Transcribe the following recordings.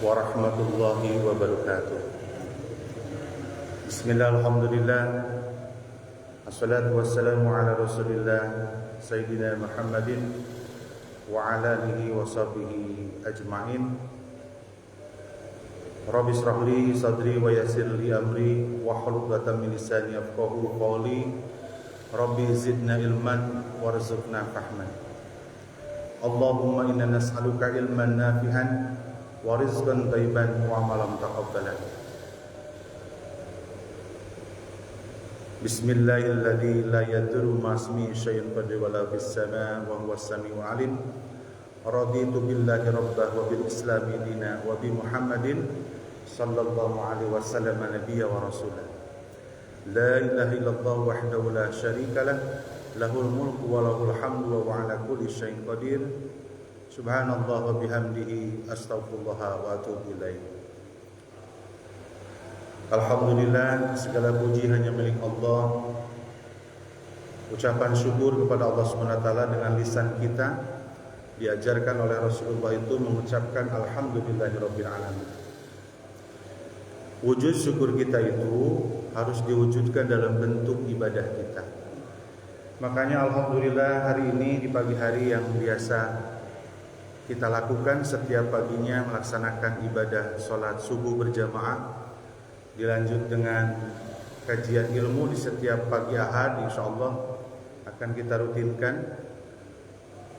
warahmatullahi wabarakatuh. Bismillah, alhamdulillah, assalatu wassalamu ala rasulillah Sayyidina Muhammadin wa ala alihi wa sahbihi ajma'in. Rabbi shrah li sadri wa yassir li amri wahlul 'uqdatam min lisani yafqahu qawli. Rabbi zidna ilman warzuqna fahman. Allahumma inna nas'aluka ilman nafi'an wa rizqan thayyiban wa amalan taqabbalan. Bismillahilladzi la yadurru ma'asmi syai'un fil ardi wa la fis samaa'i wa huwas samii'ul 'aliim. Raditu billahi rabbah wa bil islami dina wa bi Muhammadin sallallahu alaihi wasallam nabiyya wa rasulah. La ilaha illallah wahdahu la syarika lah, lahul mulku wa lahul hamdu wa ala kulli syai'in qadir. Subhanallah wa bihamdihi astaghfirullah wa atubu ilaih. Alhamdulillah, segala puji hanya milik Allah. Ucapan syukur kepada Allah SWT dengan lisan kita diajarkan oleh Rasulullah itu mengucapkan alhamdulillahirabbil alamin. Wujud syukur kita itu harus diwujudkan dalam bentuk ibadah kita. Makanya alhamdulillah hari ini di pagi hari yang biasa kita lakukan setiap paginya melaksanakan ibadah sholat subuh berjamaah, dilanjut dengan kajian ilmu di setiap pagi Ahad, insyaallah akan kita rutinkan.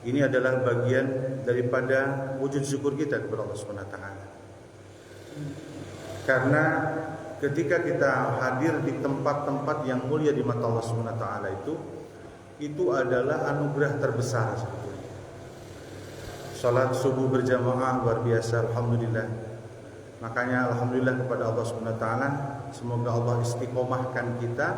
Ini adalah bagian daripada wujud syukur kita kepada Allah SWT. Karena ketika kita hadir di tempat-tempat yang mulia di mata Allah SWT itu adalah anugerah terbesar sebetulnya. Salat subuh berjamaah luar biasa, alhamdulillah. Makanya alhamdulillah kepada Allah SWT, semoga Allah istiqomahkan kita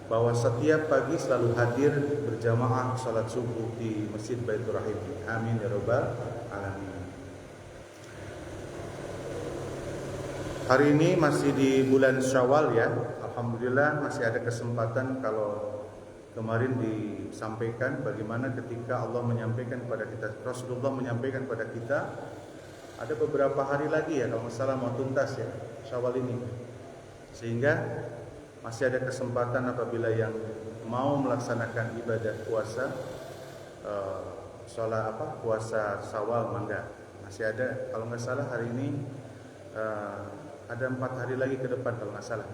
bahwa setiap pagi selalu hadir berjamaah salat subuh di Masjid Baitur Rahim. Amin ya rabbal alamin. Hari ini masih di bulan Syawal ya. Alhamdulillah masih ada kesempatan. Kalau kemarin disampaikan bagaimana ketika Allah menyampaikan kepada kita, Rasulullah menyampaikan kepada kita, ada beberapa hari lagi ya kalau masalah mau tuntas ya Syawal ini. Sehingga masih ada kesempatan apabila yang mau melaksanakan ibadah puasa puasa Syawal, mangga. Masih ada, kalau nggak salah hari ini ada 4 hari lagi ke depan kalau nggak salah.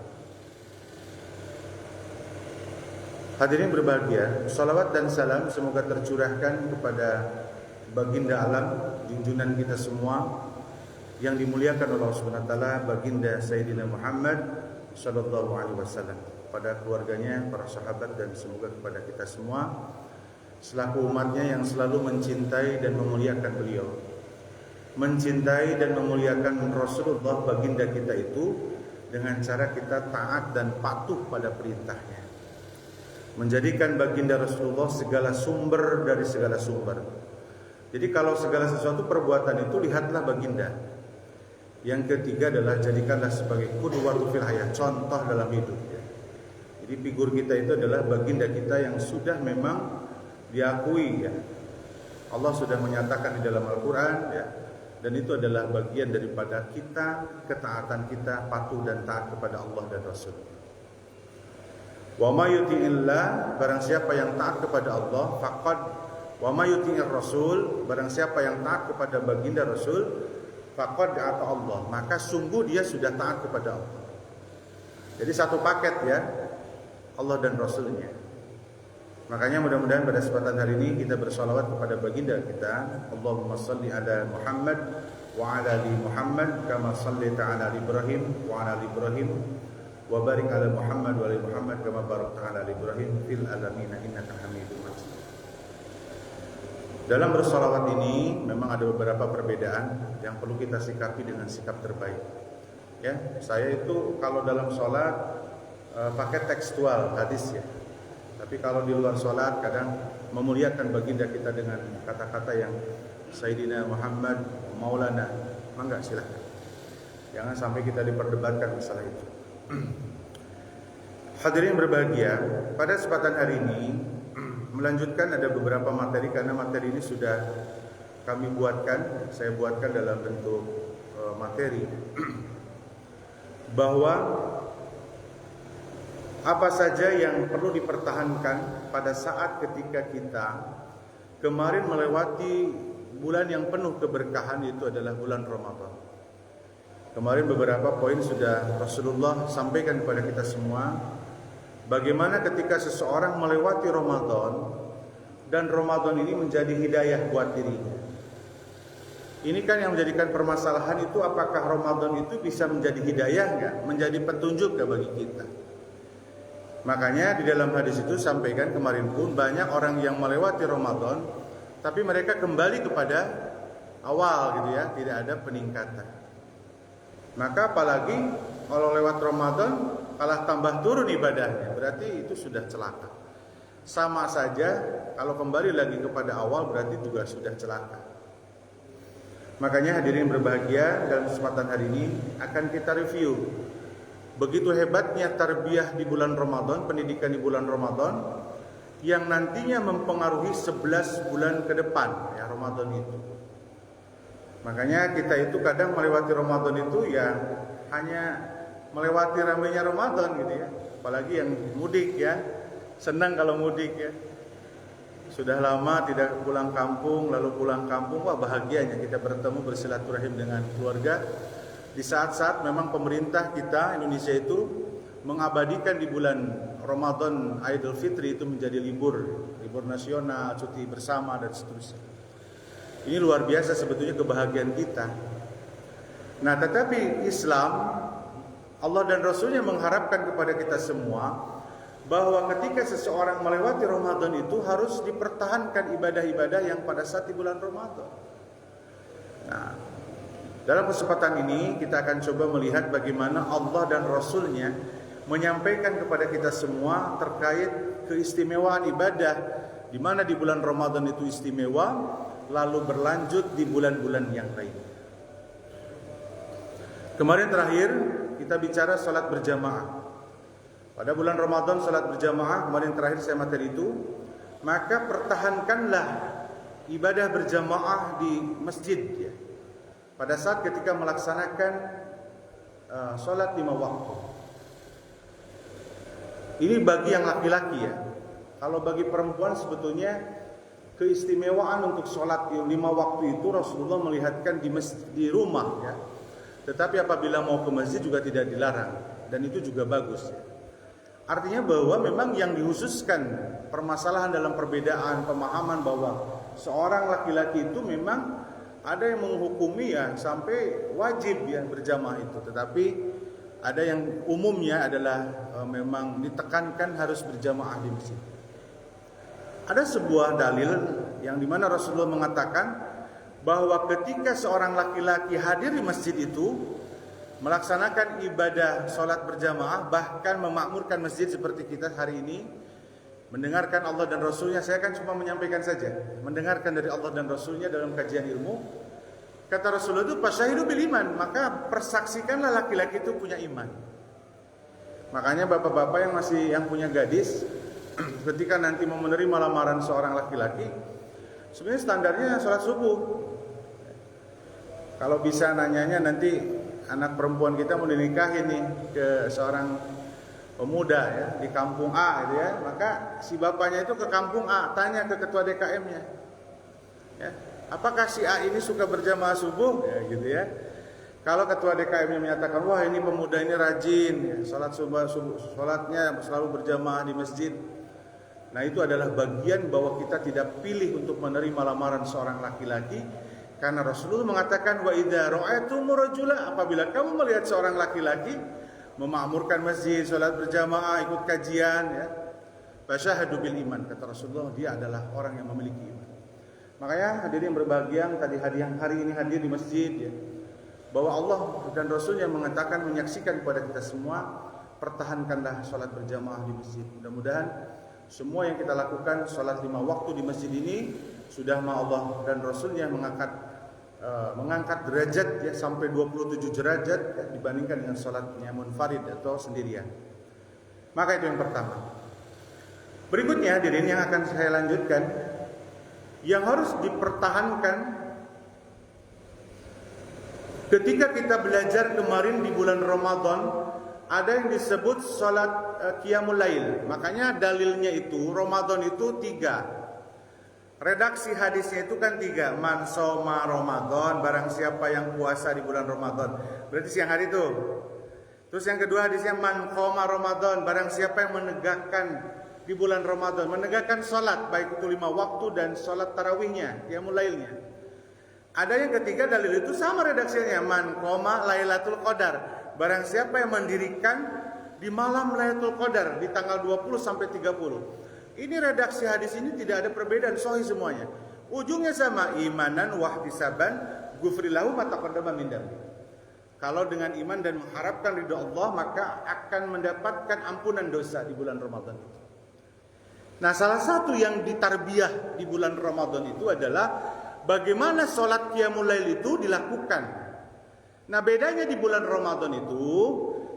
Hadirin berbahagia, salawat dan salam semoga tercurahkan kepada baginda alam, junjungan kita semua yang dimuliakan oleh Allah Subhanahu wa taala, baginda Sayyidina Muhammad sallallahu alaihi wasallam, pada keluarganya, para sahabat, dan semoga kepada kita semua selaku umatnya yang selalu mencintai dan memuliakan beliau. Mencintai dan memuliakan Rasulullah baginda kita itu dengan cara kita taat dan patuh pada perintahnya. Menjadikan baginda Rasulullah segala sumber dari segala sumber. Jadi kalau segala sesuatu perbuatan itu lihatlah baginda. Yang ketiga adalah jadikanlah sebagai qudwatun fil hayat, contoh dalam hidup ya. Jadi figur kita itu adalah baginda kita yang sudah memang diakui ya. Allah sudah menyatakan di dalam Al-Qur'an ya. Dan itu adalah bagian daripada kita, ketaatan kita, patuh dan taat kepada Allah dan Rasul. Wa may yuti'illah, barang siapa yang taat kepada Allah, faqad wa may yuti'ir rasul, barang siapa yang taat kepada baginda Rasul, faqad ata Allah, maka sungguh dia sudah taat kepada Allah. Jadi satu paket ya, Allah dan Rasulnya. Makanya mudah-mudahan pada kesempatan hari ini kita bersalawat kepada baginda kita. Allahumma salli ala Muhammad wa ala ali Muhammad kama shallaita ala Ibrahim wa ala ali Ibrahim wa barik ala Muhammad wa ali Muhammad kama barakta ala Ibrahim fil alamin innaka Hamidum Majid. Dalam bersalawat ini memang ada beberapa perbedaan yang perlu kita sikapi dengan sikap terbaik. Ya, saya itu kalau dalam sholat pakai tekstual hadis ya. Tapi kalau di luar sholat kadang memuliakan baginda kita dengan kata-kata yang Sayyidina Muhammad Maulana. Mangga silakan. Jangan sampai kita diperdebatkan masalah itu. Hadirin berbahagia, pada kesempatan hari ini melanjutkan ada beberapa materi, karena materi ini sudah kami buatkan, saya buatkan dalam bentuk materi materi bahwa apa saja yang perlu dipertahankan pada saat ketika kita kemarin melewati bulan yang penuh keberkahan, itu adalah bulan Ramadan. Kemarin beberapa poin sudah Rasulullah sampaikan kepada kita semua, bagaimana ketika seseorang melewati Ramadan dan Ramadan ini menjadi hidayah buat dirinya. Ini kan yang menjadikan permasalahan itu, apakah Ramadan itu bisa menjadi hidayah enggak, menjadi petunjuk enggak bagi kita. Makanya di dalam hadis itu sampaikan kemarin pun, banyak orang yang melewati Ramadan tapi mereka kembali kepada awal gitu ya, tidak ada peningkatan. Maka apalagi kalau lewat Ramadan kalah tambah turun ibadahnya, berarti itu sudah celaka. Sama saja kalau kembali lagi kepada awal, berarti juga sudah celaka. Makanya hadirin berbahagia, dalam kesempatan hari ini akan kita review begitu hebatnya tarbiyah di bulan Ramadan, pendidikan di bulan Ramadan yang nantinya mempengaruhi 11 bulan ke depan ya Ramadan itu. Makanya kita itu kadang melewati Ramadan itu ya hanya melewati ramainya Ramadan gitu ya. Apalagi yang mudik ya, senang kalau mudik ya. Sudah lama tidak pulang kampung, lalu pulang kampung, wah bahagianya kita bertemu bersilaturahim dengan keluarga. Di saat-saat memang pemerintah kita Indonesia itu mengabadikan di bulan Ramadan Idul Fitri itu menjadi libur nasional, cuti bersama dan seterusnya. Ini luar biasa sebetulnya kebahagiaan kita. Nah, tetapi Islam, Allah dan Rasulnya mengharapkan kepada kita semua bahwa ketika seseorang melewati Ramadan itu harus dipertahankan ibadah-ibadah yang pada saat di bulan Ramadan. Nah, dalam kesempatan ini kita akan coba melihat bagaimana Allah dan Rasulnya menyampaikan kepada kita semua terkait keistimewaan ibadah, di mana di bulan Ramadan itu istimewa, lalu berlanjut di bulan-bulan yang lain. Kemarin terakhir kita bicara salat berjamaah. Pada bulan Ramadan salat berjamaah, kemarin terakhir saya materi itu, maka pertahankanlah ibadah berjamaah di masjid ya. Pada saat ketika melaksanakan salat 5 waktu. Ini bagi yang laki-laki ya. Kalau bagi perempuan sebetulnya keistimewaan untuk salat 5 waktu itu Rasulullah melihatkan di rumah ya. Tetapi apabila mau ke masjid juga tidak dilarang, dan itu juga bagus ya. Artinya bahwa memang yang dikhususkan permasalahan dalam perbedaan pemahaman bahwa seorang laki-laki itu memang ada yang menghukumi ya sampai wajib ya berjamaah itu, tetapi ada yang umumnya adalah memang ditekankan harus berjamaah di masjid. Ada sebuah dalil yang dimana Rasulullah mengatakan bahwa ketika seorang laki-laki hadir di masjid itu melaksanakan ibadah sholat berjamaah, bahkan memakmurkan masjid seperti kita hari ini, mendengarkan Allah dan Rasulnya. Saya kan cuma menyampaikan saja, mendengarkan dari Allah dan Rasulnya dalam kajian ilmu. Kata Rasulullah itu fasyahidu bil iman, maka persaksikanlah laki-laki itu punya iman. Makanya bapak-bapak yang punya gadis, ketika nanti mau menerima lamaran seorang laki-laki, sebenarnya standarnya sholat subuh. Kalau bisa nanyanya nanti anak perempuan kita mau dinikahin nih ke seorang pemuda ya di kampung A gitu ya, maka si bapaknya itu ke kampung A, tanya ke ketua DKM-nya ya, apakah si A ini suka berjamaah subuh ya gitu ya. Kalau ketua DKM-nya menyatakan wah ini pemuda ini rajin ya, sholatnya selalu berjamaah di masjid, nah itu adalah bagian bahwa kita tidak pilih untuk menerima lamaran seorang laki-laki. Karena Rasulullah mengatakan wa idza ra'aitumur rajula, apabila kamu melihat seorang laki-laki memakmurkan masjid, salat berjamaah, ikut kajian ya, fasyahadu bil iman, kata Rasulullah, dia adalah orang yang memiliki iman. Makanya hadirin berbahagia yang tadi hari ini hadir di masjid ya, bahwa Allah dan Rasulnya mengatakan, menyaksikan kepada kita semua, pertahankanlah salat berjamaah di masjid. Mudah-mudahan semua yang kita lakukan salat 5 waktu di masjid ini sudah Allah dan Rasulnya mengangkat derajat ya sampai 27 derajat ya, dibandingkan dengan salatnya munfarid atau sendirian. Maka itu yang pertama. Berikutnya hadirin yang akan saya lanjutkan, yang harus dipertahankan Ketika kita belajar kemarin di bulan Ramadan, ada yang disebut salat qiyamul lail. Makanya dalilnya itu Ramadan itu 3. Redaksi hadisnya itu kan 3. Man shoma Ramadan, barang siapa yang puasa di bulan Ramadan. Berarti siang hari itu. Terus yang kedua hadisnya man qoma Ramadan, barang siapa yang menegakkan di bulan Ramadan, menegakkan salat baik itu 5 waktu dan salat tarawihnya, qiyamul lailnya. Ada yang ketiga dalil itu sama redaksinya, man qoma Lailatul Qadar, barang siapa yang mendirikan di malam Lailatul Qadar di tanggal 20 sampai 30. Ini redaksi hadis ini tidak ada perbedaan, sahih semuanya. Ujungnya sama, imanan wahtisaban ghufrilahu ma taqaddama min dambi. Kalau dengan iman dan mengharapkan ridha Allah, maka akan mendapatkan ampunan dosa di bulan Ramadan itu. Nah, salah satu yang ditarbiyah di bulan Ramadan itu adalah bagaimana sholat qiyamul lail itu dilakukan. Nah, bedanya di bulan Ramadan itu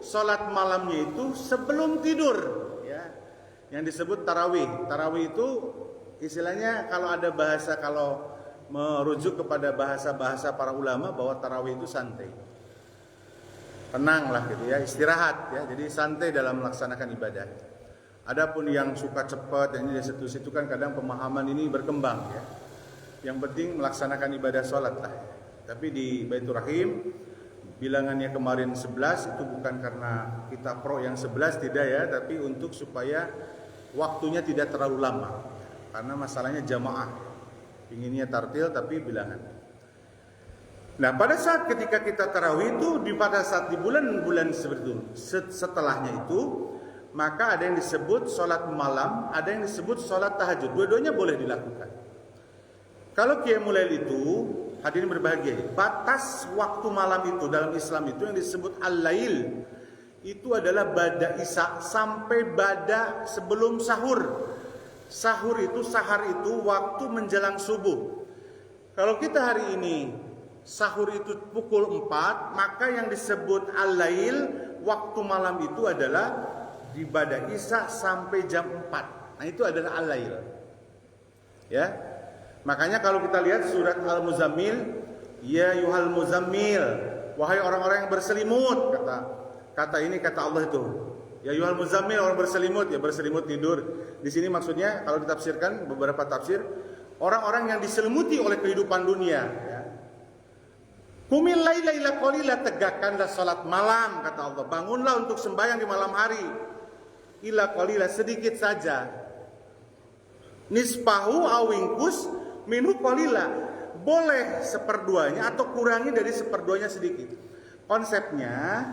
sholat malamnya itu sebelum tidur, ya, yang disebut tarawih. Tarawih itu istilahnya kalau ada bahasa, kalau merujuk kepada bahasa-bahasa para ulama, bahwa tarawih itu santai, tenang lah gitu ya, istirahat ya, jadi santai dalam melaksanakan ibadah. Adapun yang suka cepat, yang ini situ kan kadang pemahaman ini berkembang ya. Yang penting melaksanakan ibadah sholat lah. Tapi di Baitur Rahim bilangannya kemarin 11 itu bukan karena kita pro yang 11, tidak ya, tapi untuk supaya waktunya tidak terlalu lama. Karena masalahnya jamaah, inginnya tartil tapi bilangan. Nah, pada saat ketika kita tarawih itu, pada saat di bulan-bulan seperti itu, setelahnya itu, maka ada yang disebut sholat malam, ada yang disebut sholat tahajud. Dua-duanya boleh dilakukan. Kalau qiyamul lail itu, hadirin berbahagia, batas waktu malam itu dalam Islam itu yang disebut al-lail, itu adalah bada isya sampai bada sebelum sahur. Sahur itu, sahar itu waktu menjelang subuh. Kalau kita hari ini sahur itu pukul 4, maka yang disebut al-lail, waktu malam itu adalah di bada isya sampai jam 4. Nah, itu adalah al-lail. Ya. Makanya kalau kita lihat surat Al-Muzammil, ya yuhal muzammil, wahai orang-orang yang berselimut, kata Allah itu. Ya yuhal muzammil, orang berselimut, ya berselimut tidur. Di sini maksudnya kalau ditafsirkan beberapa tafsir, orang-orang yang diselimuti oleh kehidupan dunia, ya. Qumil laila illa qalila, tegakkanlah salat malam, kata Allah. Bangunlah untuk sembahyang di malam hari. Illa qalila, sedikit saja. Nisfahu awingkus minhu qalila, boleh seperduanya atau kurangi dari seperduanya sedikit. Konsepnya,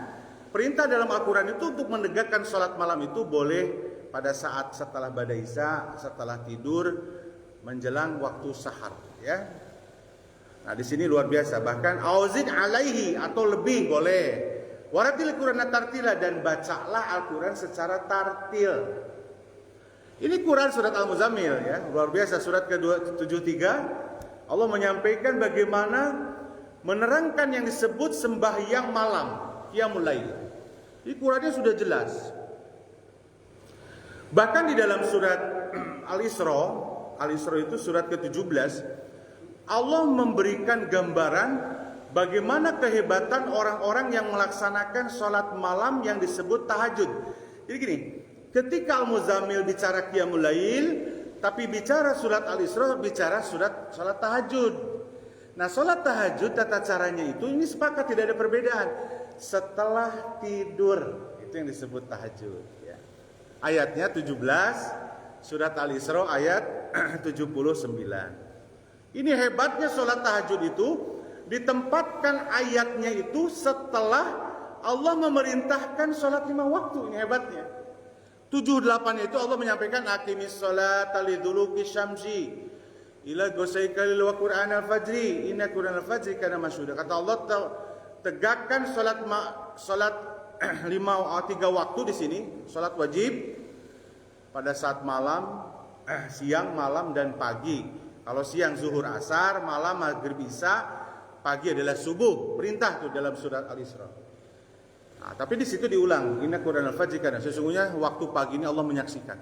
perintah dalam Al-Quran itu untuk menegakkan salat malam itu boleh pada saat setelah bada isya, setelah tidur, menjelang waktu sahar, ya. Nah, di sini luar biasa, bahkan auzid alaihi, atau lebih boleh. Waratil Qur'ana tartila, dan bacalah Al-Quran secara tartil. Ini Quran surat Al-Muzammil ya, luar biasa, surat ke-73. Allah menyampaikan bagaimana menerangkan yang disebut sembahyang malam, qiyamul lail. Ini Qurannya sudah jelas. Bahkan di dalam surat Al-Isra itu surat ke-17, Allah memberikan gambaran bagaimana kehebatan orang-orang yang melaksanakan sholat malam yang disebut tahajud. Jadi gini, ketika Al-Muzammil bicara qiyamul lail, tapi bicara surat Al-Isra bicara sholat tahajud. Nah, sholat tahajud tata caranya itu ini sepakat, tidak ada perbedaan. Setelah tidur, itu yang disebut tahajud ya. Ayatnya 17 surat Al-Isra ayat 79. Ini hebatnya sholat tahajud itu, ditempatkan ayatnya itu setelah Allah memerintahkan sholat 5 waktu. Ini hebatnya. 7-8 itu Allah menyampaikan aqimis sholata liduluki syamsi ila ghasaika lil Qur'an al-fajri inna Qur'an al-fajri kana masyhuda. Kata Allah, tegakkan sholat 3 waktu di sini, sholat wajib pada saat malam, siang, malam, dan pagi. Kalau siang zuhur asar, malam maghrib isya, pagi adalah subuh. Perintah tuh dalam surat Al-Isra. Nah, tapi di situ diulang, inna Qur'an al-fajri kana, sesungguhnya waktu pagi ini Allah menyaksikan.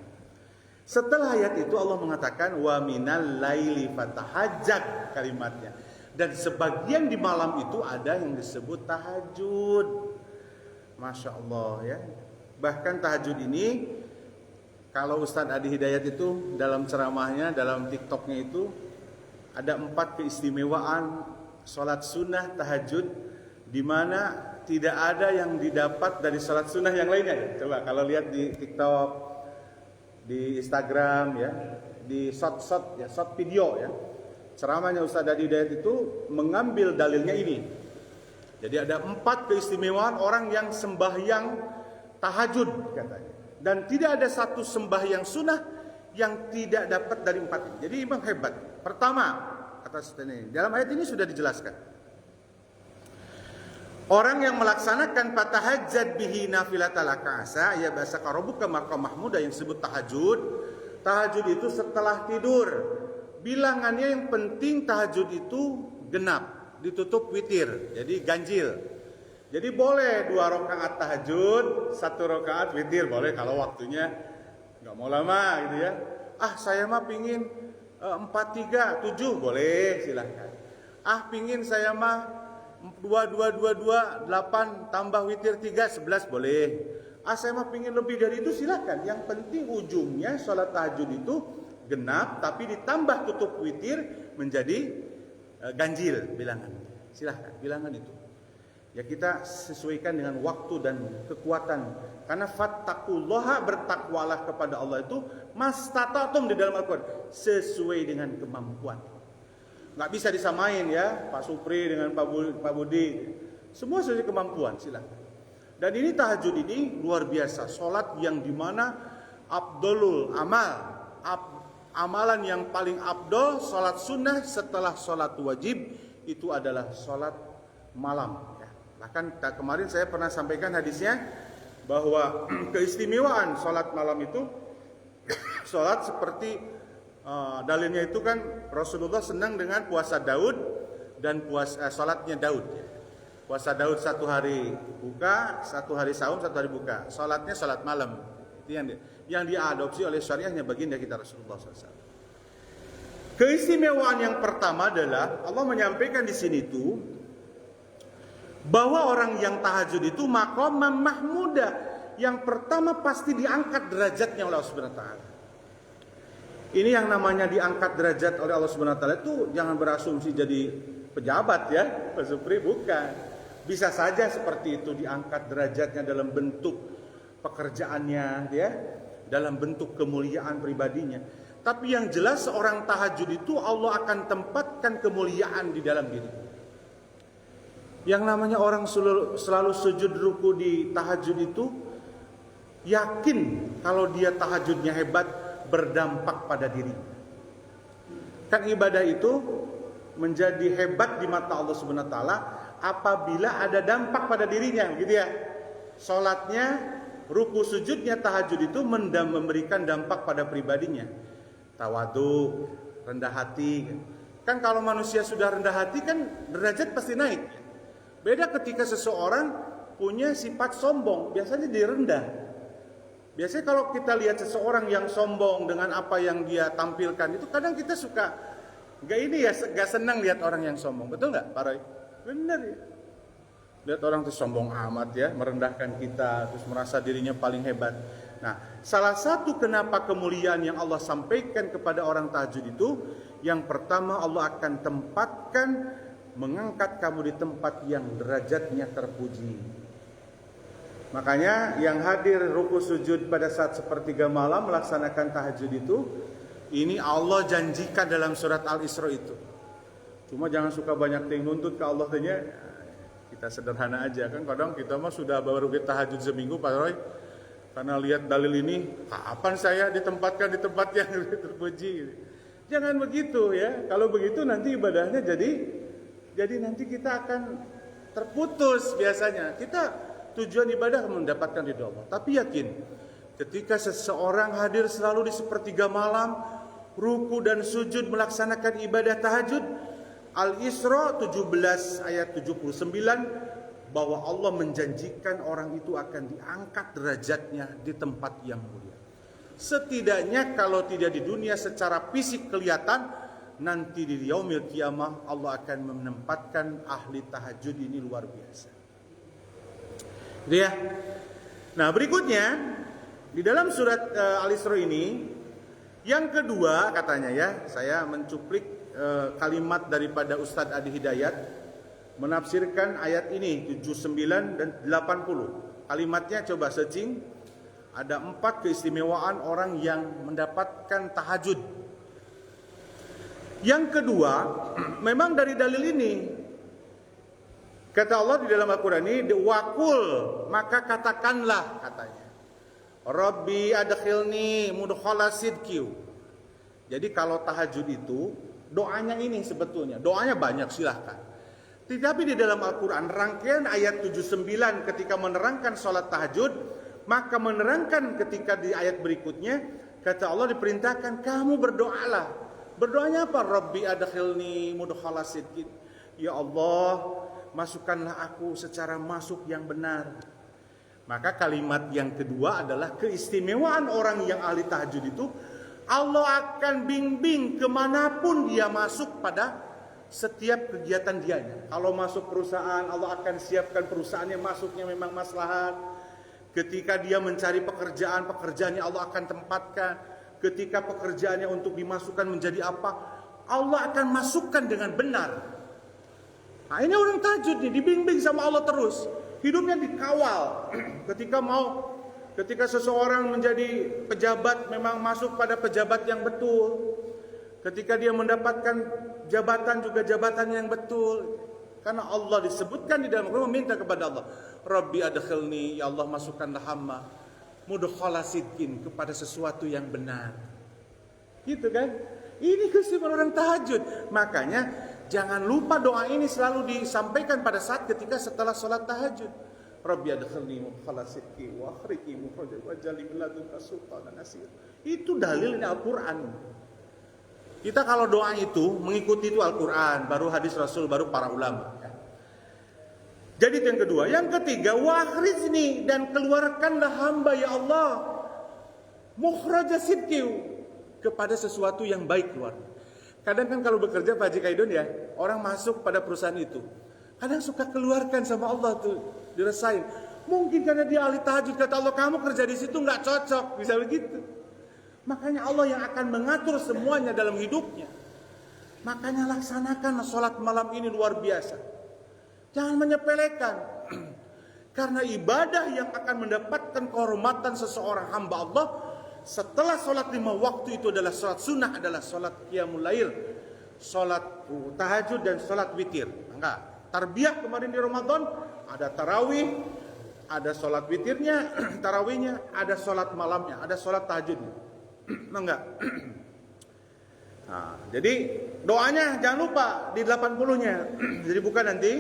Setelah ayat itu Allah mengatakan wa minal laili fatahajjat, kalimatnya. Dan sebagian di malam itu ada yang disebut tahajud. Masya Allah ya. Bahkan tahajud ini, kalau Ustadz Adi Hidayat itu dalam ceramahnya, dalam TikToknya itu ada 4 keistimewaan sholat sunnah tahajud, di mana tidak ada yang didapat dari sholat sunnah yang lainnya. Coba kalau lihat di TikTok, di Instagram ya, di short video ya, ceramahnya Ustadz Adi Hidayat itu mengambil dalilnya ini. Jadi ada 4 keistimewaan orang yang sembahyang tahajud katanya. Dan tidak ada satu sembahyang sunnah yang tidak dapat dari 4 ini. Jadi memang hebat. Pertama, kata Ustadz ini, dalam ayat ini sudah dijelaskan. Orang yang melaksanakan fatahajjad bihi nafilatal asa ya bahasa karobuka maqam mahmuda yang disebut tahajud. Tahajud itu setelah tidur. Bilangannya yang penting tahajud itu genap, ditutup witir, jadi ganjil. Jadi boleh 2 rakaat tahajud, 1 rakaat witir boleh kalau waktunya nggak mau lama gitu ya. Saya mah pingin 4, 3, 7 boleh silahkan. Pingin saya mah 2, 2, 2, 2, 8 tambah witir 3, 11 boleh. Saya mah pingin lebih dari itu silahkan. Yang penting ujungnya sholat tahajud itu genap, tapi ditambah tutup witir menjadi ganjil bilangan. Silahkan bilangan itu. Ya kita sesuaikan dengan waktu dan kekuatan. Karena fattaqullaha, bertakwalah kepada Allah itu mastata'tum di dalam Al-Quran, sesuai dengan kemampuan. Nggak bisa disamain ya Pak Supri dengan Pak Budi. Semua sesuai kemampuan, silahkan. Dan ini tahajud ini luar biasa. Sholat yang dimana afdolul amal, amalan yang paling afdol, sholat sunnah setelah sholat wajib itu adalah sholat malam. Ya. Bahkan kemarin saya pernah sampaikan hadisnya bahwa keistimewaan sholat malam itu sholat seperti dalilnya itu kan Rasulullah senang dengan puasa Daud dan sholatnya Daud. Ya. Puasa Daud 1 hari buka, 1 hari saum, 1 hari buka. Sholatnya sholat malam. Itu yang diadopsi oleh syariahnya baginda kita Rasulullah SAW. Keistimewaan yang pertama adalah Allah menyampaikan di sini itu bahwa orang yang tahajud itu maqam mahmuda, yang pertama pasti diangkat derajatnya oleh Allah Subhanahu wa taala. Ini yang namanya diangkat derajat oleh Allah Subhanahu wa taala itu jangan berasumsi jadi pejabat ya, Pak Supri, bukan. Bisa saja seperti itu diangkat derajatnya dalam bentuk pekerjaannya ya, dalam bentuk kemuliaan pribadinya. Tapi yang jelas seorang tahajud itu Allah akan tempatkan kemuliaan di dalam diri. Yang namanya orang selalu sujud ruku di tahajud itu yakin kalau dia tahajudnya hebat berdampak pada diri. Kan ibadah itu menjadi hebat di mata Allah Subhanahu wa taala apabila ada dampak pada dirinya, gitu ya. Salatnya, ruku sujudnya tahajud itu memberikan dampak pada pribadinya. Tawadu, rendah hati. Kan kalau manusia sudah rendah hati kan derajat pasti naik. Beda ketika seseorang punya sifat sombong, biasanya dia rendah. Biasanya kalau kita lihat seseorang yang sombong dengan apa yang dia tampilkan itu kadang kita suka gak senang lihat orang yang sombong. Betul gak Pak Roy? Benar ya. Lihat orang itu sombong amat ya, merendahkan kita, terus merasa dirinya paling hebat. Nah, salah satu kenapa kemuliaan yang Allah sampaikan kepada orang tahajud itu, yang pertama Allah akan tempatkan, mengangkat kamu di tempat yang derajatnya terpuji. Makanya yang hadir ruku sujud pada saat sepertiga malam melaksanakan tahajud itu, ini Allah janjikan dalam surat Al-Isra itu. Cuma jangan suka banyak yang nuntut ke Allah tanya. Kita sederhana aja kan, kadang kita mah sudah baru kita tahajud seminggu Pak Roy. Karena lihat dalil ini, kapan saya ditempatkan di tempat yang terpuji? Jangan begitu ya. Kalau begitu nanti ibadahnya jadi nanti kita akan terputus biasanya. Kita tujuan ibadah mendapatkan ridho Allah. Tapi yakin, ketika seseorang hadir selalu di sepertiga malam, ruku dan sujud melaksanakan ibadah tahajud, Al-Isra 17 ayat 79, bahwa Allah menjanjikan orang itu akan diangkat derajatnya di tempat yang mulia. Setidaknya kalau tidak di dunia secara fisik kelihatan, nanti di yaumil qiyamah Allah akan menempatkan ahli tahajud ini luar biasa. Gitu ya. Nah, berikutnya di dalam surat Al-Isra ini yang kedua katanya ya, saya mencuplik kalimat daripada Ustadz Adi Hidayat menafsirkan ayat ini 79 dan 80. Kalimatnya coba searching. Ada 4 keistimewaan orang yang mendapatkan tahajud. Yang kedua, memang dari dalil ini kata Allah di dalam Al-Quran ini, wakul, maka katakanlah katanya, Rabbi adkhilni mudkhala sidqi. Jadi kalau tahajud itu doanya ini sebetulnya, doanya banyak silahkan. Tetapi di dalam Al-Quran rangkaian ayat 79 ketika menerangkan sholat tahajud, maka menerangkan ketika di ayat berikutnya kata Allah diperintahkan kamu berdoalah. Berdoanya apa? Rabbi adkhilni mudkhala sidqi. Ya Allah, masukkanlah aku secara masuk yang benar. Maka kalimat yang kedua adalah keistimewaan orang yang ahli tahajud itu, Allah akan bimbing kemanapun dia masuk pada setiap kegiatan dianya. Kalau masuk perusahaan, Allah akan siapkan perusahaannya masuknya memang maslahat. Ketika dia mencari pekerjaan, pekerjaannya Allah akan tempatkan. Ketika pekerjaannya untuk dimasukkan menjadi apa, Allah akan masukkan dengan benar. Nah, ini orang tahajud nih, dibimbing sama Allah terus. Hidupnya dikawal. Ketika seseorang menjadi pejabat, memang masuk pada pejabat yang betul. Ketika dia mendapatkan jabatan, juga jabatan yang betul. Karena Allah disebutkan di dalam Al-Quran, meminta kepada Allah, Rabbi adkhilni, ya Allah masukkanlah hamba mudkhala sidqin, kepada sesuatu yang benar. Gitu kan? Ini keistimewaan orang tahajud. Makanya jangan lupa doa ini selalu disampaikan pada saat ketika setelah sholat tahajud. Rabbi adkhilni mudkhala sidqi wa akhrijni mukhraja waj'alni min ladunka sultanan nasir. Itu dalilnya Al-Quran. Kita kalau doa itu mengikuti itu Al-Quran, baru hadis Rasul, baru para ulama. Jadi itu yang kedua. Yang ketiga, wakhrizni, dan keluarkanlah hamba ya Allah mukhraja sidqi, kepada sesuatu yang baik keluar. Kadang kan kalau bekerja Pak Haji Kaidon ya, orang masuk pada perusahaan itu, kadang suka keluarkan sama Allah tuh, dirasain. Mungkin karena dia ahli tahajud, kata Allah kamu kerja di situ nggak cocok, bisa begitu. Makanya Allah yang akan mengatur semuanya dalam hidupnya. Makanya laksanakan sholat malam ini luar biasa. Jangan menyepelekan. Karena ibadah yang akan mendapatkan kehormatan seseorang hamba Allah setelah sholat 5 waktu itu adalah sholat sunnah, adalah sholat qiyamul lail, sholat tahajud dan sholat witir. Enggak. Tarbiyah kemarin di Ramadan ada tarawih, ada sholat witirnya, tarawihnya, ada sholat malamnya, ada sholat tahajudnya. Enggak. Nah, jadi doanya jangan lupa di 80-nya. Jadi bukan nanti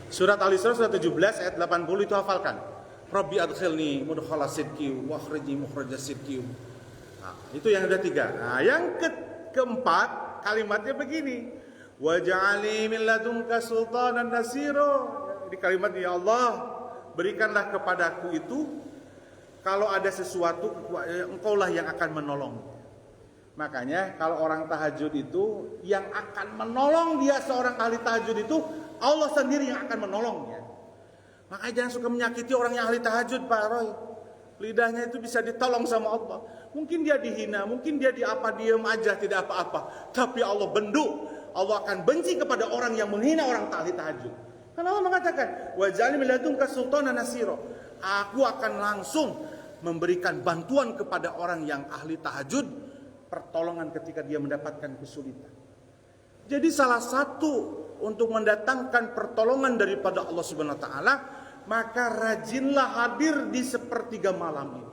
surat Al-Isra surat 17 ayat 80 itu hafalkan. Rabbi adkhilni mudkhala sidqi wa akhrijni mukhraja sidqi. Nah, itu yang ada 3. Nah, yang keempat kalimatnya begini. Waj'alni min ladunka sultanan nasira. Di kalimat ya Allah, berikanlah kepadaku itu kalau ada sesuatu, engkaulah yang akan menolong. Makanya kalau orang tahajud itu, yang akan menolong dia seorang ahli tahajud itu Allah sendiri yang akan menolongnya. Makanya jangan suka menyakiti orang yang ahli tahajud, Pak Roy. Lidahnya itu bisa ditolong sama Allah. Mungkin dia dihina, mungkin dia diam aja tidak apa-apa. Tapi Allah benduk. Allah akan benci kepada orang yang menghina orang ahli tahajud. Karena Allah mengatakan, waj'alni min ladunka sultanan nasira. Aku akan langsung memberikan bantuan kepada orang yang ahli tahajud, pertolongan ketika dia mendapatkan kesulitan. Jadi salah satu untuk mendatangkan pertolongan daripada Allah Subhanahu wa taala, maka rajinlah hadir di sepertiga malam ini.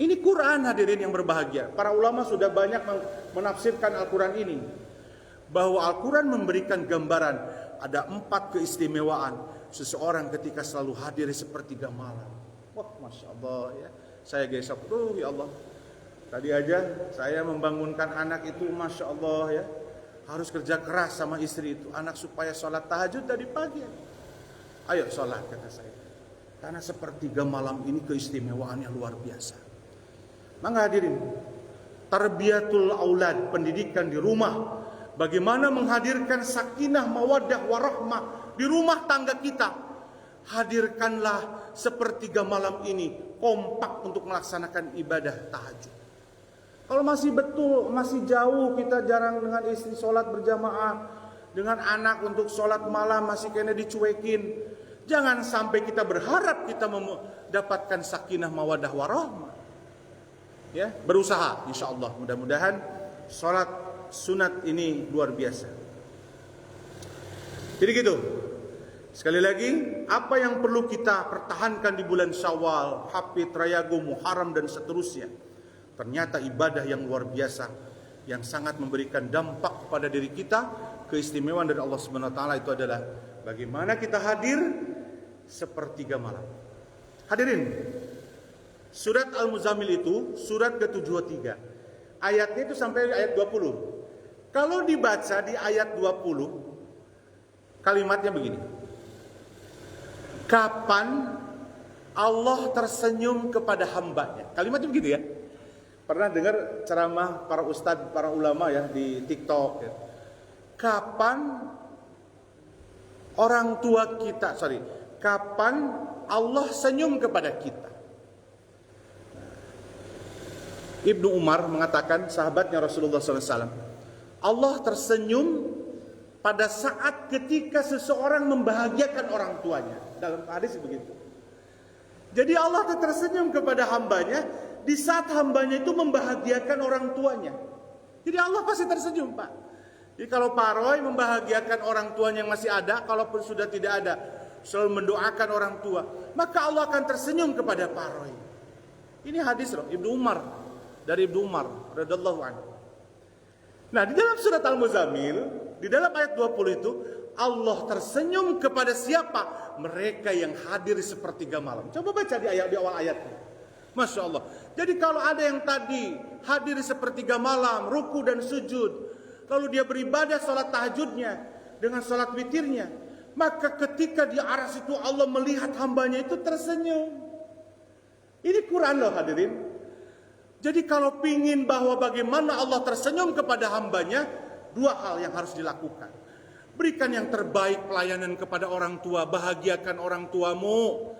Ini Quran hadirin yang berbahagia. Para ulama sudah banyak menafsirkan Al-Quran ini, bahwa Al-Quran memberikan gambaran ada 4 keistimewaan seseorang ketika selalu hadir di sepertiga malam. Wah, Masya Allah ya. Saya gesek, ya Allah. Tadi aja saya membangunkan anak itu, Masya Allah ya. Harus kerja keras sama istri itu, anak supaya sholat tahajud tadi pagi. Ayo sholat, kata saya. Karena sepertiga malam ini keistimewaannya luar biasa. Maka hadirin, tarbiyatul aulad, pendidikan di rumah. Bagaimana menghadirkan sakinah, mawaddah, warahmah di rumah tangga kita. Hadirkanlah sepertiga malam ini kompak untuk melaksanakan ibadah tahajud. Kalau masih jauh, kita jarang dengan istri sholat berjamaah, dengan anak untuk sholat malam masih kena dicuekin. Jangan sampai kita berharap kita mendapatkan sakinah, mawaddah, warahmah. Ya, berusaha, insya Allah. Mudah-mudahan sholat sunat ini luar biasa. Jadi gitu. Sekali lagi, apa yang perlu kita pertahankan di bulan Syawal, Hafid, Rayagu, Muharram dan seterusnya. Ternyata ibadah yang luar biasa, yang sangat memberikan dampak kepada diri kita. Keistimewaan dari Allah Subhanahu wa taala itu adalah bagaimana kita hadir sepertiga malam. Hadirin, surat Al-Muzammil itu surat ke-73. Ayatnya itu sampai ayat 20. Kalau dibaca di ayat 20, kalimatnya begini. Kapan Allah tersenyum kepada hambanya? Kalimatnya begitu ya. Pernah dengar ceramah para ustadz, para ulama ya di TikTok ya. Kapan kapan Allah senyum kepada kita? Ibnu Umar mengatakan, sahabatnya Rasulullah SAW, Allah tersenyum pada saat ketika seseorang membahagiakan orang tuanya. Dalam hadis begitu. Jadi Allah tersenyum kepada hambanya di saat hambanya itu membahagiakan orang tuanya. Jadi Allah pasti tersenyum, Pak. Jadi kalau Pak Roy membahagiakan orang tuanya yang masih ada, kalaupun sudah tidak ada, selalu mendoakan orang tua, maka Allah akan tersenyum kepada Pak Roy. Ini hadis loh, Ibnu Umar, dari Ibnu Umar radhiyallahu anhu. Nah, di dalam surat Al-Muzammil, di dalam ayat 20 itu, Allah tersenyum kepada siapa? Mereka yang hadir di sepertiga malam. Coba baca di awal ayatnya. Masya Allah. Jadi kalau ada yang tadi hadir di sepertiga malam, ruku dan sujud, lalu dia beribadah salat tahajudnya dengan salat witirnya, maka ketika di aras itu Allah melihat hambanya itu tersenyum. Ini Quran loh hadirin. Jadi kalau pingin bahwa bagaimana Allah tersenyum kepada hambanya, dua hal yang harus dilakukan. Berikan yang terbaik pelayanan kepada orang tua, bahagiakan orang tuamu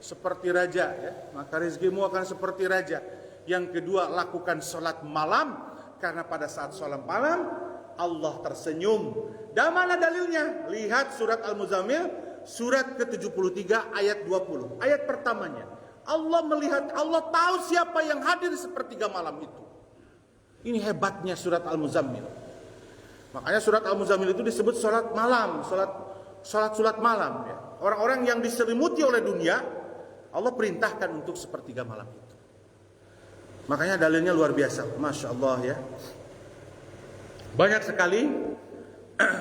seperti raja ya, maka rezekimu akan seperti raja. Yang kedua, lakukan sholat malam, karena pada saat sholat malam Allah tersenyum. Dan mana dalilnya? Lihat surat Al-Muzammil, surat ke-73 ayat 20. Ayat pertamanya, Allah melihat, Allah tahu siapa yang hadir sepertiga malam itu. Ini hebatnya surat Al-Muzammil. Makanya surat Al-Muzammil itu disebut sholat malam, sholat malam ya. Orang-orang yang diselimuti oleh dunia, Allah perintahkan untuk sepertiga malam itu. Makanya dalilnya luar biasa, Masya Allah ya. Banyak sekali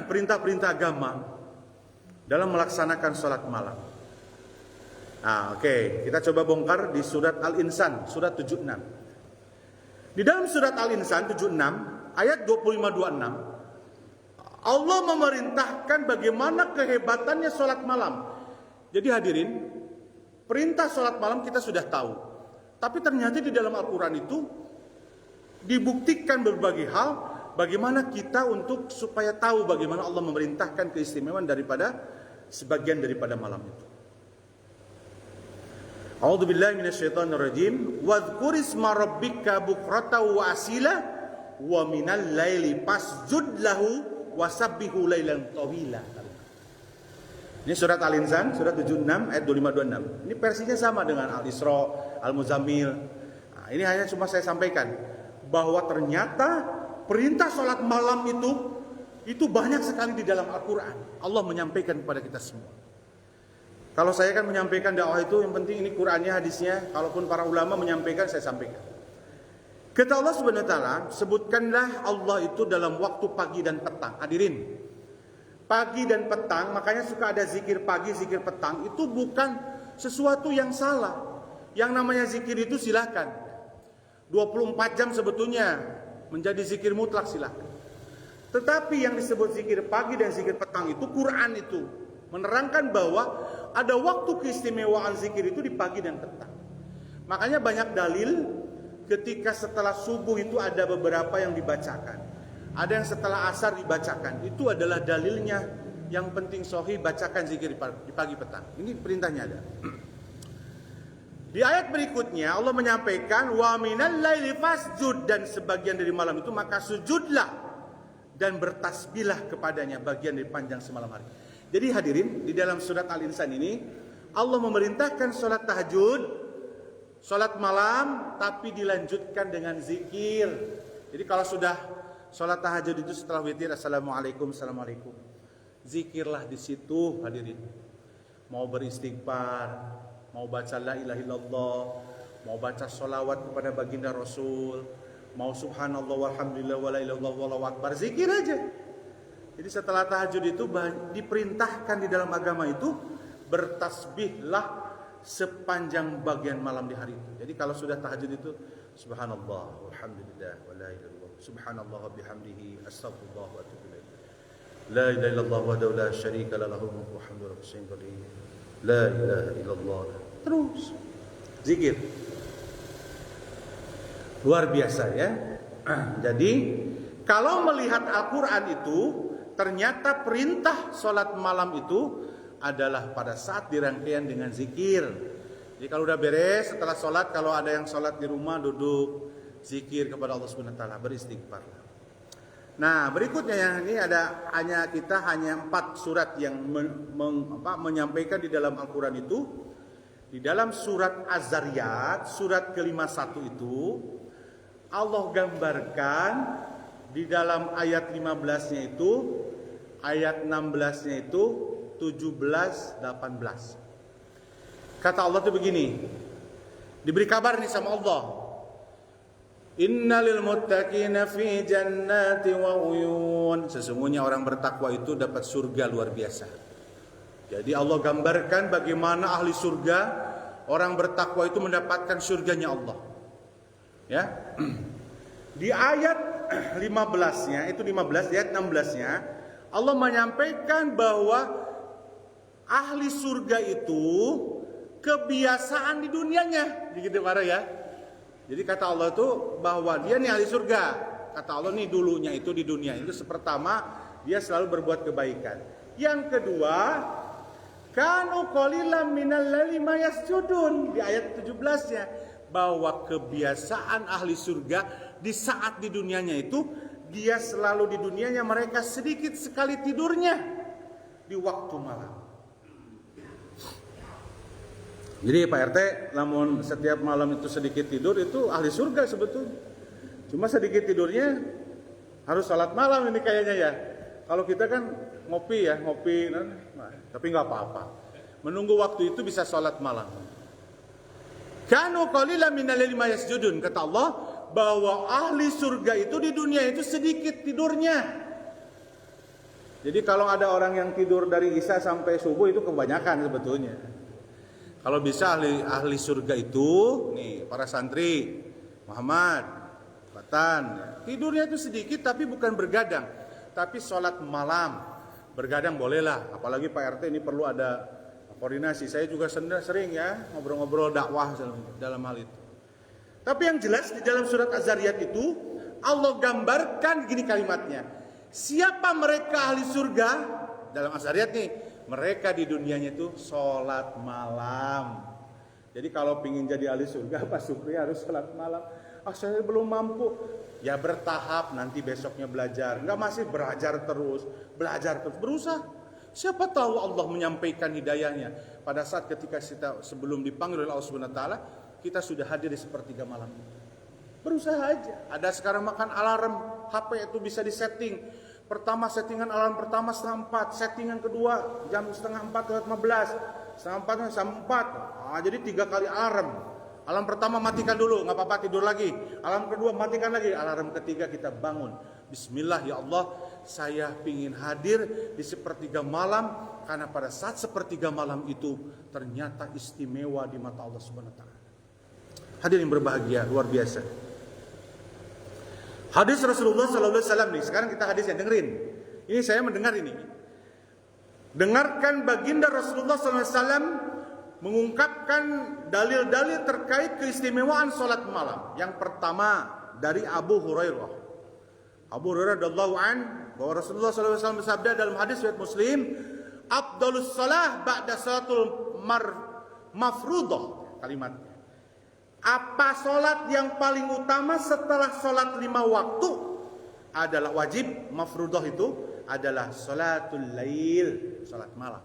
perintah-perintah agama dalam melaksanakan sholat malam. Nah, oke, kita coba bongkar di surat Al-Insan, surat 76. Di dalam surat Al-Insan 76, ayat 25-26, Allah memerintahkan bagaimana kehebatannya sholat malam. Jadi hadirin, perintah sholat malam kita sudah tahu. Tapi ternyata di dalam Al-Quran itu dibuktikan berbagai hal, bagaimana kita untuk supaya tahu bagaimana Allah memerintahkan keistimewaan daripada sebagian daripada malam itu. A'udzubillahi minasyaitonirrajim. Wadhkur isma rabbika bukrata wa asila wa minal laili fasjud lahu wasabbihu lailan tawila. Ini surat Al-Insan, surat 76 ayat 25-26. Ini versinya sama dengan Al-Isra, Al-Muzammil. Nah, ini hanya cuma saya sampaikan bahwa ternyata perintah sholat malam itu banyak sekali di dalam Al-Quran. Allah menyampaikan kepada kita semua. Kalau saya kan menyampaikan dakwah itu, yang penting ini Qurannya, hadisnya. Kalaupun para ulama menyampaikan, saya sampaikan. Kata Allah Subhanahu wa taala, sebutkanlah Allah itu dalam waktu pagi dan petang. Hadirin, pagi dan petang, makanya suka ada zikir pagi, zikir petang, itu bukan sesuatu yang salah. Yang namanya zikir itu silakan. 24 jam sebetulnya menjadi zikir mutlak silakan. Tetapi yang disebut zikir pagi dan zikir petang itu, Quran itu menerangkan bahwa ada waktu keistimewaan zikir itu di pagi dan petang. Makanya banyak dalil ketika setelah subuh itu ada beberapa yang dibacakan. Ada yang setelah asar dibacakan. Itu adalah dalilnya. Yang penting sahih, bacakan zikir di pagi petang. Ini perintahnya ada. Di ayat berikutnya Allah menyampaikan wa minal laili fasjud, dan sebagian dari malam itu maka sujudlah dan bertasbihlah kepadanya bagian dari panjang semalam hari. Jadi hadirin, di dalam surat Al-Insan ini Allah memerintahkan sholat tahajud, sholat malam, tapi dilanjutkan dengan zikir. Jadi kalau sudah sholat tahajud itu setelah witir, assalamualaikum, assalamualaikum, zikirlah di situ hadirin. Mau beristighfar, mau baca la ilaha illallah, mau baca sholawat kepada baginda Rasul, mau subhanallah walhamdulillah wa la ilaha illallah wallahu akbar, zikir aja. Jadi setelah tahajud itu diperintahkan di dalam agama itu bertasbihlah sepanjang bagian malam di hari itu. Jadi kalau sudah tahajud itu subhanallah walhamdulillah wa la ilaha illallah, subhanallah wa bihamdihi, astaghfirullah wa atubu ilaih, la ilaha illallah wahdahu la syarika lahu wa hamdu rabbis qadir, la ilaha illallah. Terus zikir. Luar biasa ya. Jadi kalau melihat Al-Quran itu, ternyata perintah sholat malam itu adalah pada saat dirangkaian dengan zikir. Jadi kalau udah beres setelah sholat, kalau ada yang sholat di rumah duduk zikir kepada Allah Subhanahu Wa Taala, beristighfar. Nah berikutnya yang ini ada hanya 4 surat yang menyampaikan di dalam Al-Quran itu. Di dalam surat Az-Zariyat, surat ke-51 itu Allah gambarkan di dalam ayat 15-nya itu, ayat 16-nya itu 17, 18. Kata Allah itu begini, diberi kabar nih sama Allah, innalil muttaqina fi jannati wa uyun, sesungguhnya orang bertakwa itu dapat surga luar biasa. Jadi Allah gambarkan bagaimana ahli surga, orang bertakwa itu mendapatkan surganya Allah. Ya. Di ayat 15-nya, itu 15, di ayat 16-nya Allah menyampaikan bahwa ahli surga itu kebiasaan di dunianya, begitu para ya. Jadi kata Allah itu bahwa dia nih ahli surga. Kata Allah nih dulunya itu di dunia itu pertama dia selalu berbuat kebaikan. Yang kedua, kanu qalilan minal laili ma yasjudun, di ayat 17-nya, bahwa kebiasaan ahli surga di saat di dunianya itu dia selalu di dunianya mereka sedikit sekali tidurnya di waktu malam. Jadi Pak RT, namun setiap malam itu sedikit tidur itu ahli surga sebetulnya. Cuma sedikit tidurnya harus salat malam ini kayaknya ya. Kalau kita kan ngopi, tapi nggak apa-apa. Menunggu waktu itu bisa salat malam. Kanu qalilan minal laili ma yasjudun, kata Allah bahwa ahli surga itu di dunia itu sedikit tidurnya. Jadi kalau ada orang yang tidur dari Isya sampai subuh itu kebanyakan sebetulnya. Kalau bisa ahli surga itu, nih para santri, Muhammad, Batan, tidurnya itu sedikit tapi bukan bergadang, tapi sholat malam. Bergadang bolehlah, apalagi Pak RT ini perlu ada koordinasi. Saya juga sering ya ngobrol-ngobrol dakwah dalam hal itu. Tapi yang jelas di dalam surat Az-Zariyat itu Allah gambarkan gini kalimatnya. Siapa mereka ahli surga? Dalam Az-Zariyat nih, mereka di dunianya itu sholat malam. Jadi kalau pingin jadi ahli surga, Pak Supri harus sholat malam. Saya belum mampu. Ya bertahap, nanti besoknya belajar. Enggak masih belajar terus, berusaha. Siapa tahu Allah menyampaikan hidayahnya pada saat ketika kita sebelum dipanggil oleh Allah Subhanahu Wa Taala, kita sudah hadir di sepertiga malam. Berusaha aja. Ada sekarang makan alarm HP itu bisa disetting. Pertama settingan alarm pertama 3:30, settingan kedua jam 3:40-15, 3:40-4. Jadi 3 kali alarm. Alarm pertama matikan dulu, nggak apa-apa tidur lagi. Alarm kedua matikan lagi. Alarm ketiga kita bangun. Bismillah ya Allah, saya ingin hadir di sepertiga malam karena pada saat sepertiga malam itu ternyata istimewa di mata Allah Subhanahu Wa Taala. Hadirin berbahagia, luar biasa. Hadis Rasulullah Sallallahu Alaihi Wasallam nih. Sekarang kita hadisnya dengerin. Ini saya mendengar ini. Dengarkan baginda Rasulullah Sallallahu Alaihi Wasallam mengungkapkan dalil-dalil terkait keistimewaan salat malam. Yang pertama dari Abu Hurairah. Abu Hurairah radhiyallahu an bahwa Rasulullah SAW bersabda dalam hadis riwayat Muslim, "Afdhalus shalah ba'da salatul mafruḍah." Kalimatnya. Apa salat yang paling utama setelah salat 5 waktu adalah wajib, mafruḍah itu adalah salatul lail, salat malam.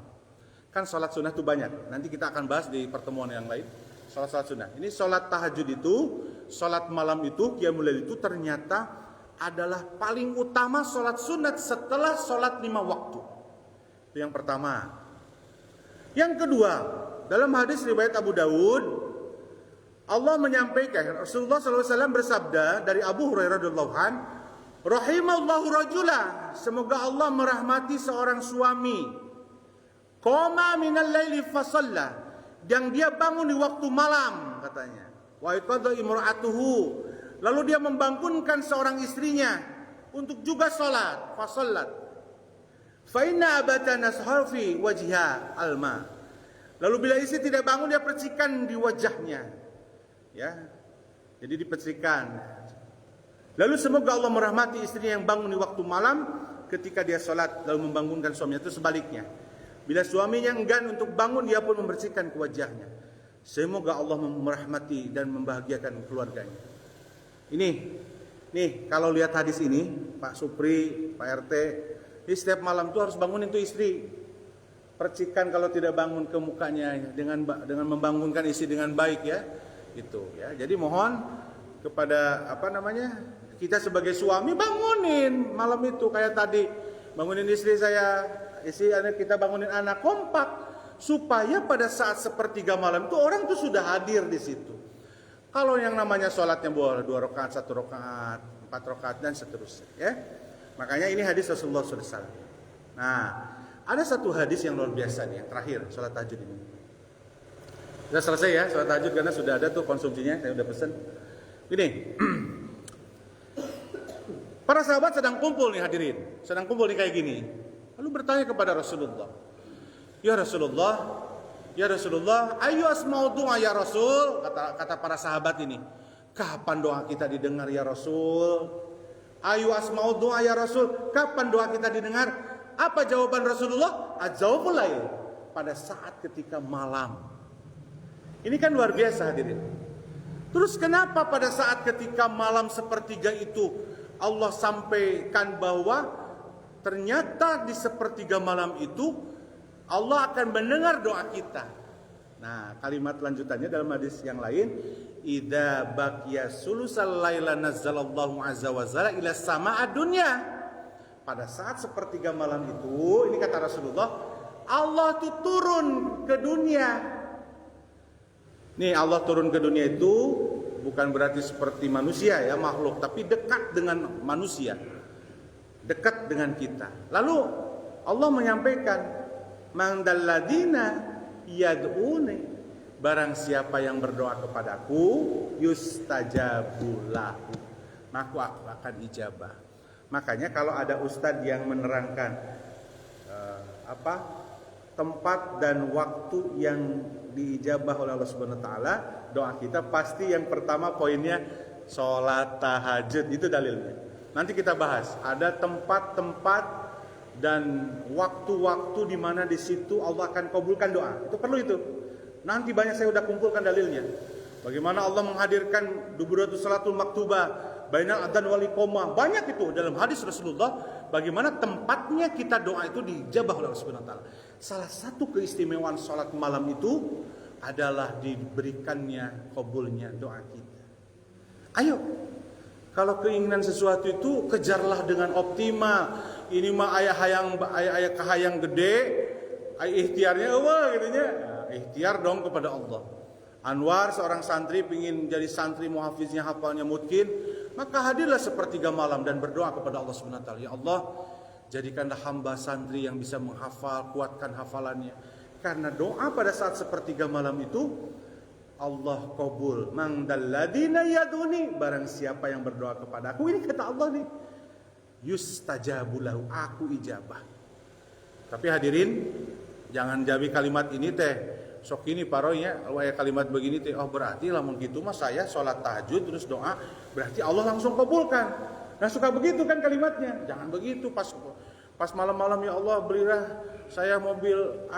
Kan salat sunnah itu banyak. Nanti kita akan bahas di pertemuan yang lain. Salat sunnah. Ini salat tahajud itu, salat malam itu, qiyamul lail itu ternyata adalah paling utama salat sunat setelah salat 5 waktu. Itu yang pertama. Yang kedua, dalam hadis riwayat Abu Dawud, Allah menyampaikan, Rasulullah SAW bersabda dari Abu Hurairah radhiyallahu an, "Rahimallahu rajula." Semoga Allah merahmati seorang suami. Qama minal laili fasalla. Yang dia bangun di waktu malam katanya. Wa iqadha imra'atuhu. Lalu dia membangunkan seorang istrinya untuk juga salat, fasallat. Fa inna abatana sahfi wajha alma. Lalu bila istri tidak bangun dia percikan di wajahnya. Ya. Jadi dipercikan. Lalu semoga Allah merahmati istrinya yang bangun di waktu malam ketika dia salat lalu membangunkan suaminya. Itu sebaliknya. Bila suaminya enggan untuk bangun dia pun membersihkan ke wajahnya. Semoga Allah merahmati dan membahagiakan keluarganya. Nih kalau lihat hadis ini, Pak Supri, Pak RT, ini setiap malam tuh harus bangunin tuh istri. Percikan kalau tidak bangun ke mukanya dengan membangunkan istri dengan baik ya. Itu ya. Jadi mohon kepada kita sebagai suami bangunin malam itu kayak tadi bangunin istri saya, istri anak kita bangunin anak kompak supaya pada saat sepertiga malam itu orang tuh sudah hadir di situ. Kalau yang namanya sholatnya boleh 2 rakaat, 1 rakaat, 4 rakaat dan seterusnya ya. Makanya ini hadis Rasulullah SAW. Nah, ada satu hadis yang luar biasa nih yang terakhir sholat tahajud ini. Sudah selesai ya sholat tahajud karena sudah ada tuh konsumsinya, saya udah pesen. Gini, para sahabat sedang kumpul nih hadirin, sedang kumpul nih kayak gini. Lalu bertanya kepada Rasulullah, Ya Rasulullah, ayu asma'u du'a ya Rasul. Kata para sahabat ini, kapan doa kita didengar ya Rasul? Ayu asma'u du'a ya Rasul, kapan doa kita didengar? Apa jawaban Rasulullah? Ajawabul lail, pada saat ketika malam. Ini kan luar biasa hadirin. Terus kenapa pada saat ketika malam sepertiga itu Allah sampaikan bahwa ternyata di sepertiga malam itu Allah akan mendengar doa kita. Nah, kalimat lanjutannya dalam hadis yang lain, idza baqiya sulusal laila nazzalallahu azza wa jalla ila sama'ad dunya. Pada saat sepertiga malam itu, ini kata Rasulullah, Allah tuh turun ke dunia. Nih, Allah turun ke dunia itu bukan berarti seperti manusia ya, makhluk, tapi dekat dengan manusia. Dekat dengan kita. Lalu Allah menyampaikan, "Man dalladina yad'uni." Barang siapa yang berdoa kepadaku, yustajabu lahu. Maka aku akan ijabah. Makanya kalau ada ustadz yang menerangkan tempat dan waktu yang diijabah oleh Allah Subhanahu wa taala, doa kita pasti yang pertama poinnya salat tahajud, itu dalilnya. Nanti kita bahas, ada tempat-tempat dan waktu-waktu di mana di situ Allah akan kabulkan doa. Itu perlu itu. Nanti banyak saya udah kumpulkan dalilnya. Bagaimana Allah menghadirkan duburatus salatul maktubah, bainal adzan wal iqamah. Banyak itu dalam hadis Rasulullah bagaimana tempatnya kita doa itu dijabah oleh Allah Subhanahu wa taala. Salah satu keistimewaan salat malam itu adalah diberikannya kabulnya doa kita. Ayo, kalau keinginan sesuatu itu kejarlah dengan optimal. Ini mah ayah kahayang gede, ikhtiarnya gitunya. Ikhtiar dong kepada Allah. Anwar seorang santri ingin jadi santri muhafiznya, hafalnya mungkin, maka hadirlah sepertiga malam dan berdoa kepada Allah Subhanahu wa taala. Ya Allah, jadikanlah hamba santri yang bisa menghafal, kuatkan hafalannya. Karena doa pada saat sepertiga malam itu Allah kabul. Man dalladina yaduni, barang siapa yang berdoa kepada aku, ini kata Allah nih, yustajabu lahu, aku ijabah. Tapi hadirin, jangan jadi kalimat ini teh sok ini paroynya aya kalimat begini teh, oh berarti lamun gitu mah saya sholat tahajud terus doa berarti Allah langsung kabulkan. Nah suka begitu kan kalimatnya. Jangan begitu, pas malam-malam ya Allah berilah saya mobil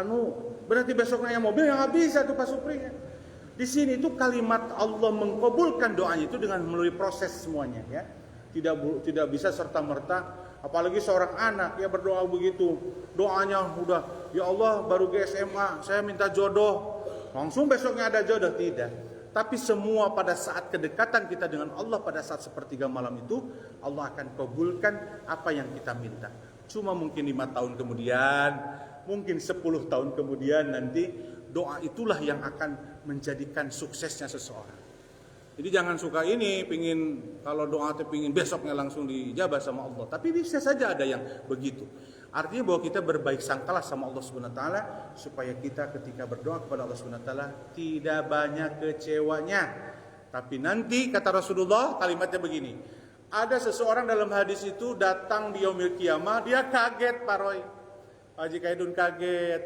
berarti besoknya yang mobil yang nggak bisa tuh Pak Supri. Di sini itu kalimat Allah mengkabulkan doanya itu dengan melalui proses semuanya ya. Tidak bisa serta merta, apalagi seorang anak ya berdoa begitu, doanya udah ya Allah baru ke SMA saya minta jodoh langsung besoknya ada jodoh, tidak. Tapi semua pada saat kedekatan kita dengan Allah pada saat sepertiga malam itu Allah akan kabulkan apa yang kita minta. Cuma mungkin 5 tahun kemudian, mungkin 10 tahun kemudian nanti doa itulah yang akan menjadikan suksesnya seseorang. Jadi jangan suka ini pingin kalau doa itu pingin besoknya langsung dijabah sama Allah. Tapi bisa saja ada yang begitu. Artinya bahwa kita berbaik sangkalah sama Allah Subhanahu wa taala supaya kita ketika berdoa kepada Allah Subhanahu wa taala tidak banyak kecewanya. Tapi nanti kata Rasulullah kalimatnya begini. Ada seseorang dalam hadis itu datang di yaumil qiyamah, dia kaget Pak Roy. Haji Kaidun kaget.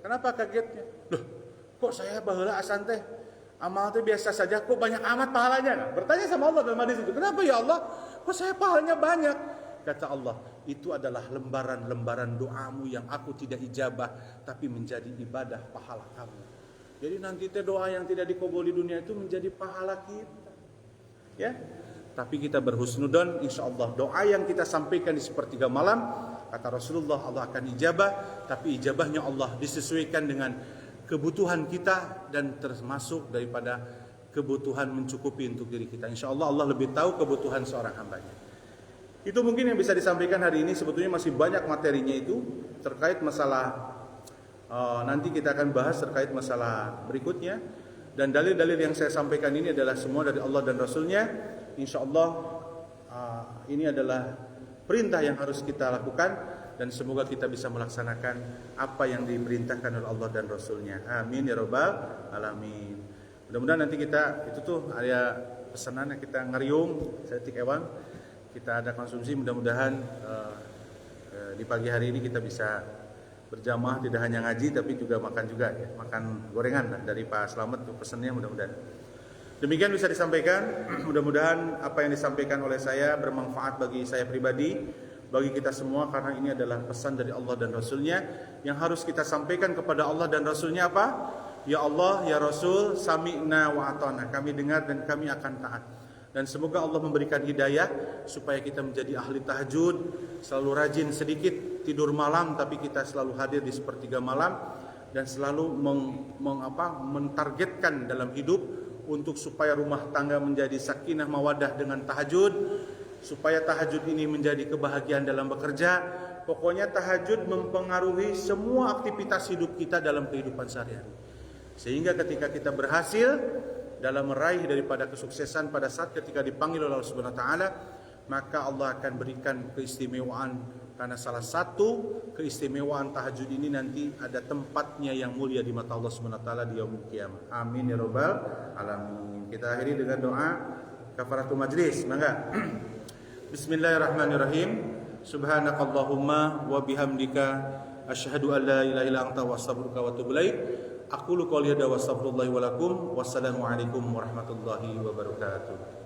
Kenapa kagetnya? Loh, kok saya baheula asan teh amal teh biasa saja, kok banyak amat pahalanya? Nah, bertanya sama Allah dalam hadis itu, kenapa ya Allah? Kok saya pahalanya banyak? Kata Allah, itu adalah lembaran-lembaran doamu yang aku tidak ijabah, tapi menjadi ibadah pahala kamu. Jadi nanti teh doa yang tidak dikabul di dunia itu menjadi pahala kita. Ya, tapi kita berhusnudzon, insya Allah doa yang kita sampaikan di sepertiga malam, kata Rasulullah Allah akan ijabah, tapi ijabahnya Allah disesuaikan dengan kebutuhan kita dan termasuk daripada kebutuhan mencukupi untuk diri kita. Insya Allah Allah lebih tahu kebutuhan seorang hambanya. Itu mungkin yang bisa disampaikan hari ini. Sebetulnya masih banyak materinya itu terkait masalah nanti kita akan bahas terkait masalah berikutnya. Dan dalil-dalil yang saya sampaikan ini adalah semua dari Allah dan Rasulnya. Insya Allah ini adalah perintah yang harus kita lakukan dan semoga kita bisa melaksanakan apa yang diperintahkan oleh Allah dan Rasulnya. Amin ya rabbal alamin. Mudah-mudahan nanti kita itu tuh ada pesanannya kita ngariung setik ewang. Kita ada konsumsi, mudah-mudahan di pagi hari ini kita bisa berjamaah, tidak hanya ngaji tapi juga makan juga ya, makan gorengan lah dari Pak Slamet tuh pesannya mudah-mudahan. Demikian bisa disampaikan, mudah-mudahan apa yang disampaikan oleh saya bermanfaat bagi saya pribadi, bagi kita semua karena ini adalah pesan dari Allah dan Rasulnya yang harus kita sampaikan kepada Allah dan Rasulnya apa? Ya Allah, ya Rasul, sami'na wa ata'na, kami dengar dan kami akan taat. Dan semoga Allah memberikan hidayah supaya kita menjadi ahli tahajud, selalu rajin sedikit tidur malam tapi kita selalu hadir di sepertiga malam dan selalu mentargetkan dalam hidup untuk supaya rumah tangga menjadi sakinah mawadah dengan tahajud, supaya tahajud ini menjadi kebahagiaan dalam bekerja. Pokoknya tahajud mempengaruhi semua aktivitas hidup kita dalam kehidupan sehari-hari. Sehingga ketika kita berhasil dalam meraih daripada kesuksesan pada saat ketika dipanggil oleh Allah Subhanahu wa taala, maka Allah akan berikan keistimewaan karena salah satu keistimewaan tahajud ini nanti ada tempatnya yang mulia di mata Allah Subhanahu wa taala di yaumul qiyamah. Amin ya rabbal alamin. Kita akhiri dengan doa kafaratul majlis. Mangga. Bismillahirrahmanirrahim. Subhanakallahumma wa bihamdika asyhadu an la ilaha illa anta wa astaghfiruka wa atubu ilaik. Aqulu qouli hadza wa astaghfirullahi wa lakum. Wassalamu alaikum warahmatullahi wabarakatuh.